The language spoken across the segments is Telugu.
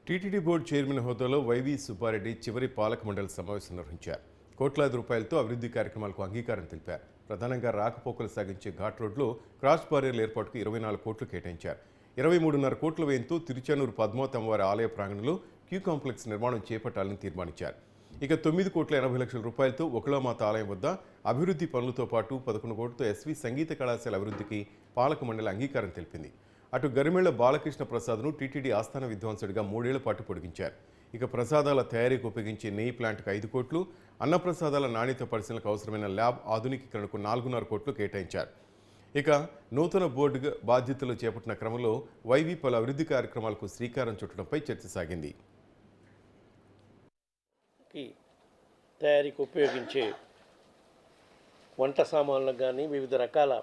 టీటీడీ బోర్డు చైర్మన్ హోదాలో వైవి సుబ్బారెడ్డి చివరి పాలక మండలి సమావేశం నిర్వహించారు. కోట్లాది రూపాయలతో అభివృద్ధి కార్యక్రమాలకు అంగీకారం తెలిపారు. ప్రధానంగా రాకపోకలు సాగించే ఘాట్ రోడ్లో క్రాస్ బారియర్ల ఏర్పాటుకు 24 కోట్లు కేటాయించారు. 23.5 కోట్ల వ్యయంతో తిరుచానూరు పద్మావతి అమ్మవారి ఆలయ ప్రాంగణంలో క్యూ కాంప్లెక్స్ నిర్మాణం చేపట్టాలని తీర్మానించారు. ఇక 9,80,00,000 రూపాయలతో ఒకలామాత ఆలయం వద్ద అభివృద్ధి పనులతో పాటు 11 కోట్లతో ఎస్వి సంగీత కళాశాల అభివృద్ధికి పాలక మండలి అంగీకారం తెలిపింది. అటు గరిమెళ్ల బాలకృష్ణ ప్రసాద్ను టీటీడీ ఆస్థాన విద్వాంసుడిగా 3 ఏళ్ల పాటు పొడిగించారు. ఇక ప్రసాదాల తయారీకి ఉపయోగించే నెయ్యి ప్లాంట్కు 5 కోట్లు, అన్నప్రసాదాల నాణ్యత పరిశీలనకు అవసరమైన ల్యాబ్ ఆధునికీకరణకు 4.5 కోట్లు కేటాయించారు. ఇక నూతన బోర్డు బాధ్యతలు చేపట్టిన క్రమంలో వైవి పలు అభివృద్ధి కార్యక్రమాలకు శ్రీకారం చుట్టడంపై చర్చ సాగింది. తయారీకి ఉపయోగించే వంట సామాన్లకు కానీ వివిధ రకాల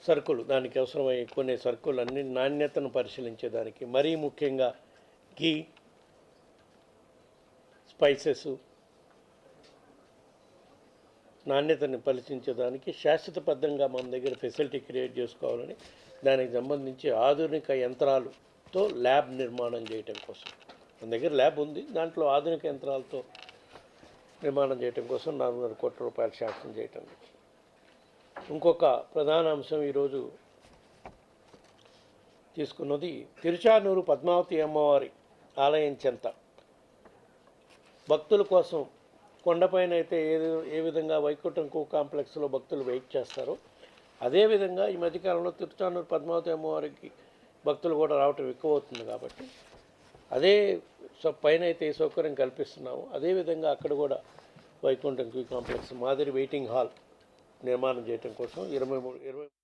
సరుకులు, దానికి అవసరమయ్యే కొన్ని సరుకులు అన్ని నాణ్యతను పరిశీలించేదానికి, మరీ ముఖ్యంగా ఘీ, స్పైసెస్ నాణ్యతను పరిశీలించేదానికి శాశ్వతబద్ధంగా మన దగ్గర ఫెసిలిటీ క్రియేట్ చేసుకోవాలని, దానికి సంబంధించి ఆధునిక యంత్రాలతో ల్యాబ్ నిర్మాణం చేయటం కోసం మన దగ్గర ల్యాబ్ ఉంది. దాంట్లో ఆధునిక యంత్రాలతో నిర్మాణం చేయటం కోసం 4.5 కోట్ల రూపాయలు శాంక్షన్ చేయటం. ఇంకొక ప్రధాన అంశం ఈరోజు తీసుకున్నది తిరుచానూరు పద్మావతి అమ్మవారి ఆలయం చెంత భక్తుల కోసం కొండపైన అయితే ఏ విధంగా వైకుంఠం క్యూ కాంప్లెక్స్లో భక్తులు వెయిట్ చేస్తారో, అదేవిధంగా ఈ మధ్యకాలంలో తిరుచానూరు పద్మావతి అమ్మవారికి భక్తులు కూడా రావటం ఎక్కువ అవుతుంది. కాబట్టి అదే పైన అయితే ఏ సౌకర్యం కల్పిస్తున్నాము, అదేవిధంగా అక్కడ కూడా వైకుంఠం క్యూ కాంప్లెక్స్ మాదిరి వెయిటింగ్ హాల్ నిర్మాణం చేయడం కోసం 23